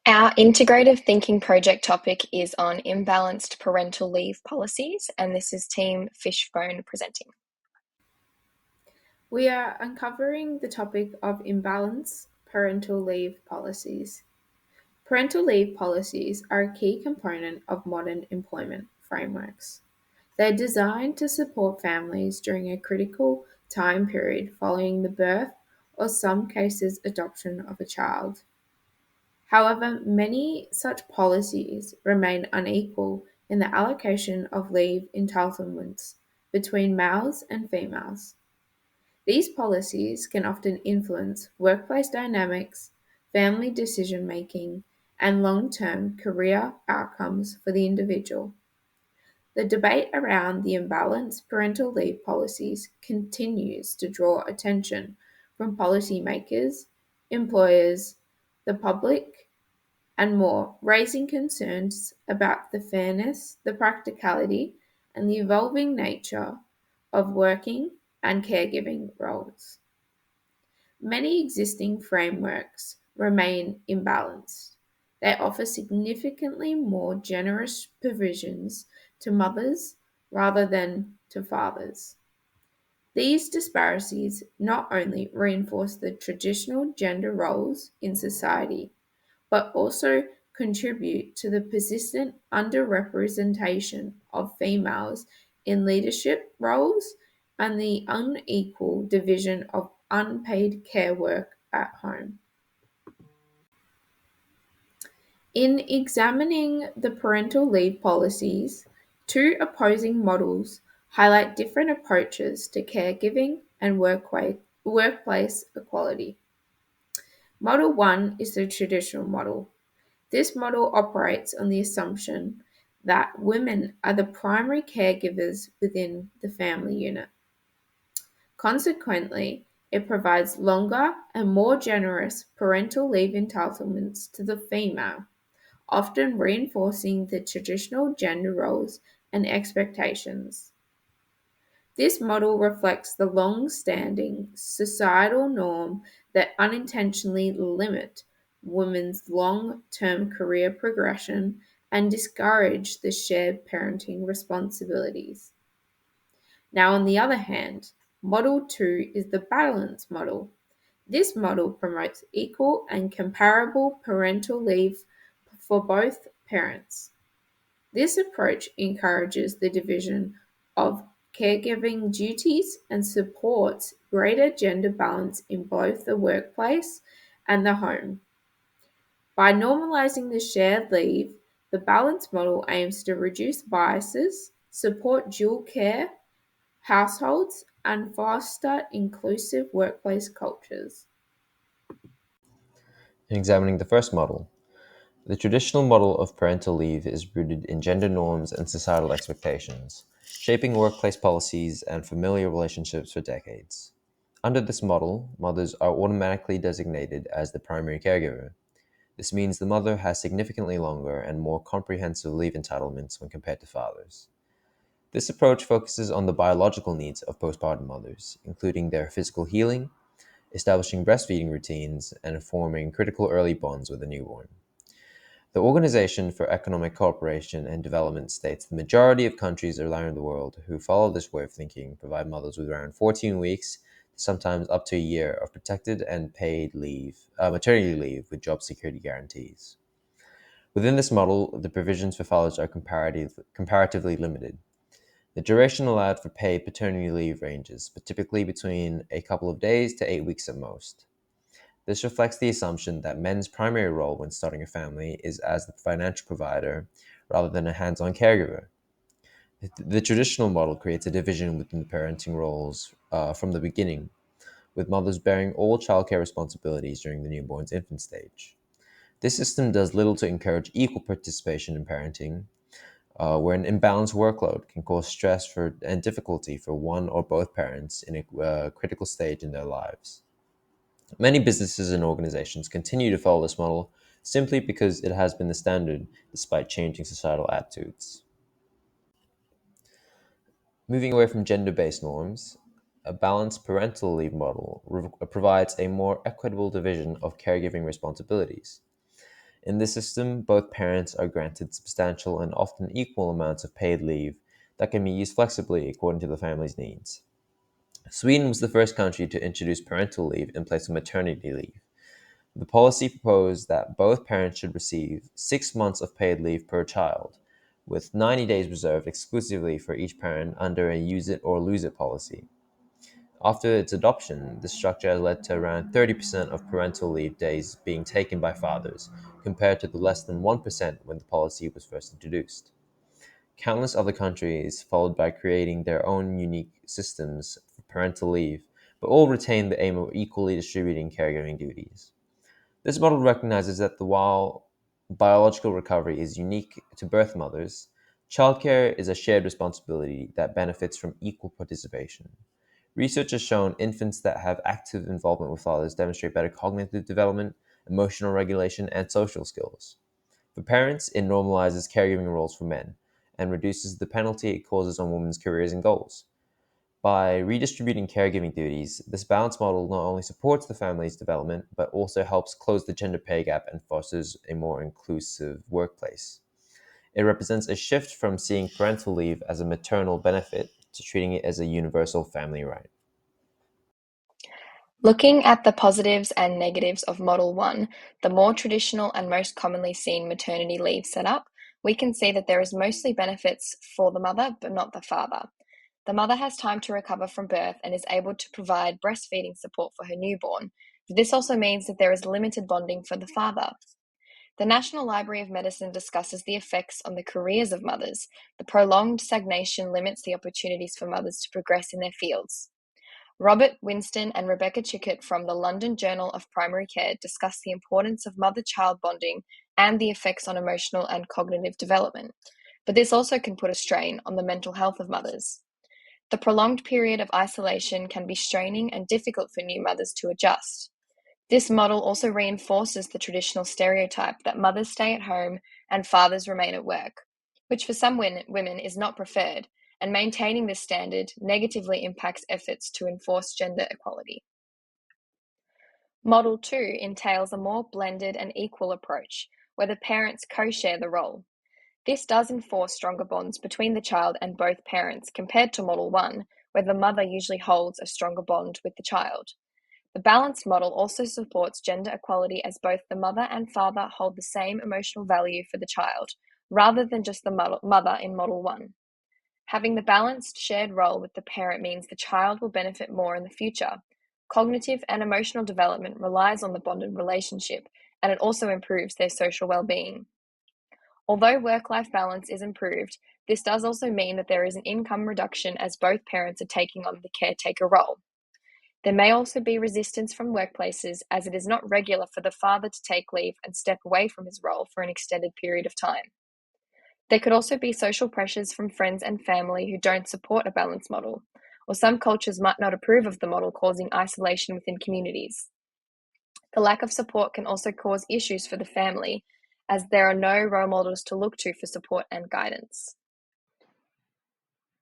Our integrative thinking project topic is on imbalanced parental leave policies, and this is Team Fishbone presenting. We are uncovering the topic of imbalanced parental leave policies. Parental leave policies are a key component of modern employment frameworks. They're designed to support families during a critical time period following the birth or some cases adoption of a child. However, many such policies remain unequal in the allocation of leave entitlements between males and females. These policies can often influence workplace dynamics, family decision making, and long term career outcomes for the individual. The debate around the imbalanced parental leave policies continues to draw attention from policymakers, employers, the public, and more, raising concerns about the fairness, the practicality, and the evolving nature of working and caregiving roles. Many existing frameworks remain imbalanced. They offer significantly more generous provisions to mothers rather than to fathers. These disparities not only reinforce the traditional gender roles in society, but also contribute to the persistent underrepresentation of females in leadership roles and the unequal division of unpaid care work at home. In examining the parental leave policies, two opposing models highlight different approaches to caregiving and workplace equality. Model 1 is the traditional model. This model operates on the assumption that women are the primary caregivers within the family unit. Consequently, it provides longer and more generous parental leave entitlements to the female, often reinforcing the traditional gender roles and expectations. This model reflects the long standing societal norm that unintentionally limit women's long term career progression and discourage the shared parenting responsibilities. Now, on the other hand, Model 2 is the balance model. This model promotes equal and comparable parental leave for both parents. This approach encourages the division of caregiving duties and supports greater gender balance in both the workplace and the home. By normalizing the shared leave, the balance model aims to reduce biases, support dual care households, and foster inclusive workplace cultures. In examining the first model, the traditional model of parental leave is rooted in gender norms and societal expectations, shaping workplace policies and familiar relationships for decades. Under this model, mothers are automatically designated as the primary caregiver. This means the mother has significantly longer and more comprehensive leave entitlements when compared to fathers. This approach focuses on the biological needs of postpartum mothers, including their physical healing, establishing breastfeeding routines, and forming critical early bonds with the newborn. The Organization for Economic Cooperation and Development states the majority of countries around the world who follow this way of thinking provide mothers with around 14 weeks, sometimes up to a year, of protected and paid maternity leave with job security guarantees. Within this model, the provisions for fathers are comparatively limited. The duration allowed for paid paternity leave ranges, but typically between a couple of days to 8 weeks at most. This reflects the assumption that men's primary role when starting a family is as the financial provider rather than a hands on caregiver. The traditional model creates a division within the parenting roles from the beginning, with mothers bearing all childcare responsibilities during the newborn's infant stage. This system does little to encourage equal participation in parenting, where an imbalanced workload can cause and difficulty for one or both parents in a critical stage in their lives. Many businesses and organizations continue to follow this model simply because it has been the standard despite changing societal attitudes. Moving away from gender based norms, a balanced parental leave model provides a more equitable division of caregiving responsibilities. In this system, both parents are granted substantial and often equal amounts of paid leave that can be used flexibly according to the family's needs. Sweden was the first country to introduce parental leave in place of maternity leave. The policy proposed that both parents should receive 6 months of paid leave per child, with 90 days reserved exclusively for each parent under a use it or lose it policy. After its adoption, this structure has led to around 30% of parental leave days being taken by fathers, compared to the less than 1% when the policy was first introduced. Countless other countries followed by creating their own unique systems for parental leave, but all retain the aim of equally distributing caregiving duties. This model recognizes that while biological recovery is unique to birth mothers, childcare is a shared responsibility that benefits from equal participation. Research has shown infants that have active involvement with fathers demonstrate better cognitive development, emotional regulation, and social skills. For parents, it normalizes caregiving roles for men and reduces the penalty it causes on women's careers and goals. By redistributing caregiving duties, this balanced model not only supports the family's development, but also helps close the gender pay gap and fosters a more inclusive workplace. It represents a shift from seeing parental leave as a maternal benefit to treating it as a universal family right. Looking at the positives and negatives of Model 1, the more traditional and most commonly seen maternity leave setup, we can see that there is mostly benefits for the mother, but not the father. The mother has time to recover from birth and is able to provide breastfeeding support for her newborn. This also means that there is limited bonding for the father. The National Library of Medicine discusses the effects on the careers of mothers. The prolonged stagnation limits the opportunities for mothers to progress in their fields. Robert Winston and Rebecca Chickett from the London Journal of Primary Care discuss the importance of mother-child bonding and the effects on emotional and cognitive development. But this also can put a strain on the mental health of mothers. The prolonged period of isolation can be straining and difficult for new mothers to adjust. This model also reinforces the traditional stereotype that mothers stay at home and fathers remain at work, which for some women is not preferred, and maintaining this standard negatively impacts efforts to enforce gender equality. Model 2 entails a more blended and equal approach, where the parents co-share the role. This does enforce stronger bonds between the child and both parents compared to Model 1, where the mother usually holds a stronger bond with the child. The balanced model also supports gender equality as both the mother and father hold the same emotional value for the child, rather than just the mother in Model 1. Having the balanced shared role with the parent means the child will benefit more in the future. Cognitive and emotional development relies on the bonded relationship, and it also improves their social well-being. Although work-life balance is improved, this does also mean that there is an income reduction as both parents are taking on the caretaker role. There may also be resistance from workplaces as it is not regular for the father to take leave and step away from his role for an extended period of time. There could also be social pressures from friends and family who don't support a balanced model, or some cultures might not approve of the model, causing isolation within communities. The lack of support can also cause issues for the family, as there are no role models to look to for support and guidance.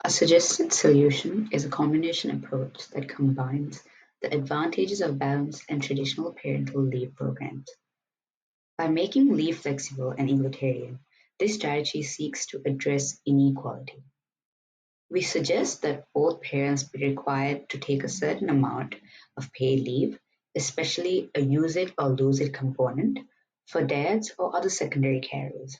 A suggested solution is a combination approach that combines the advantages of balanced and traditional parental leave programs. By making leave flexible and egalitarian, this strategy seeks to address inequality. We suggest that both parents be required to take a certain amount of paid leave, especially a use it or lose it component, for dads or other secondary carers.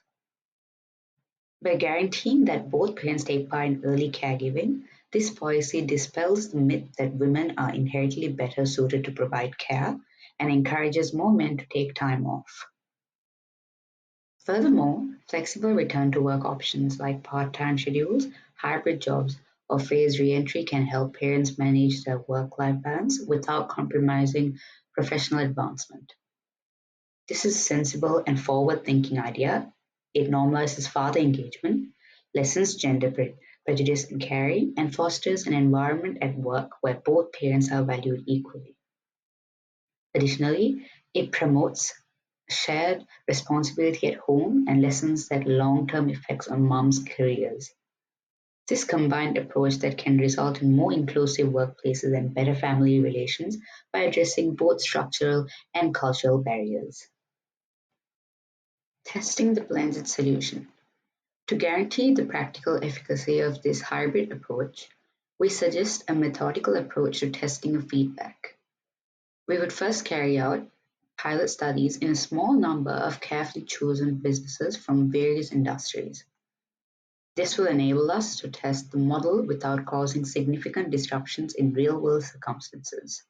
By guaranteeing that both parents take part in early caregiving, this policy dispels the myth that women are inherently better suited to provide care and encourages more men to take time off. Furthermore, flexible return to work options like part-time schedules, hybrid jobs, or phased reentry can help parents manage their work-life balance without compromising professional advancement. This is a sensible and forward-thinking idea. It normalizes father engagement, lessens gender prejudice in caring, and fosters an environment at work where both parents are valued equally. Additionally, it promotes shared responsibility at home and lessens that long-term effects on moms' careers. This combined approach that can result in more inclusive workplaces and better family relations by addressing both structural and cultural barriers. Testing the blended solution. To guarantee the practical efficacy of this hybrid approach, we suggest a methodical approach to testing of feedback. We would first carry out pilot studies in a small number of carefully chosen businesses from various industries. This will enable us to test the model without causing significant disruptions in real-world circumstances.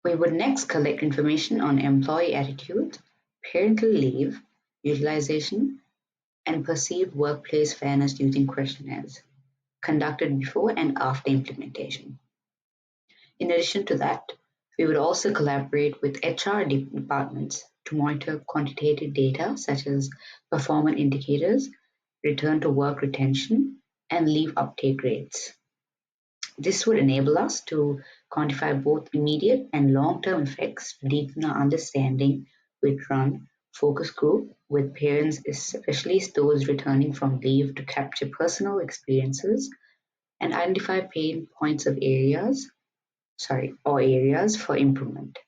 We would next collect information on employee attitude, parental leave, utilization, and perceived workplace fairness using questionnaires conducted before and after implementation. In addition to that, we would also collaborate with HR departments to monitor quantitative data such as performance indicators, return to work retention, and leave uptake rates. This would enable us to quantify both immediate and long-term effects to deepen our understanding. We'd run focus group with parents, especially those returning from leave, to capture personal experiences and identify pain points of areas for improvement.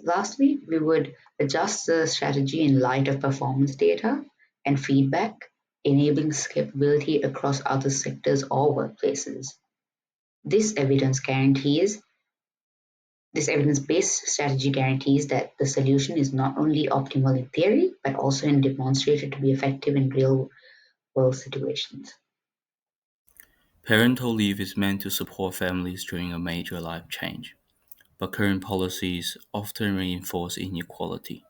Lastly, we would adjust the strategy in light of performance data and feedback, enabling scalability across other sectors or workplaces. This evidence guarantees this evidence-based strategy guarantees that the solution is not only optimal in theory, but also demonstrated to be effective in real-world situations. Parental leave is meant to support families during a major life change, but current policies often reinforce inequality.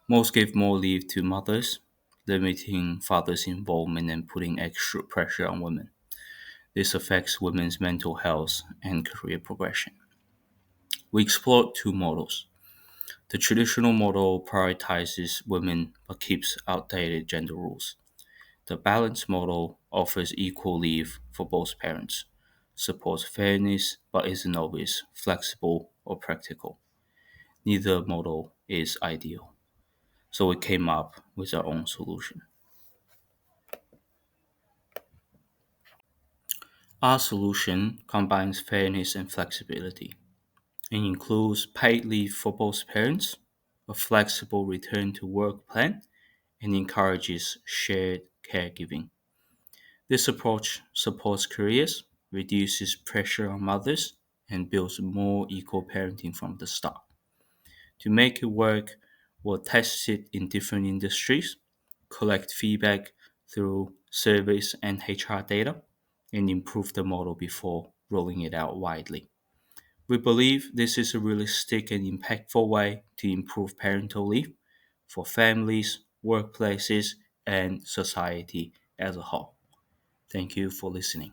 Most give more leave to mothers, limiting fathers' involvement and putting extra pressure on women. This affects women's mental health and career progression. We explored two models. The traditional model prioritizes women but keeps outdated gender rules. The balanced model offers equal leave for both parents, supports fairness but isn't always flexible or practical. Neither model is ideal, so we came up with our own solution. Our solution combines fairness and flexibility. It includes paid leave for both parents, a flexible return to work plan, and encourages shared caregiving. This approach supports careers, reduces pressure on mothers, and builds more equal parenting from the start. To make it work, we'll test it in different industries, collect feedback through surveys and HR data, and improve the model before rolling it out widely. We believe this is a realistic and impactful way to improve parental leave for families, workplaces, and society as a whole. Thank you for listening.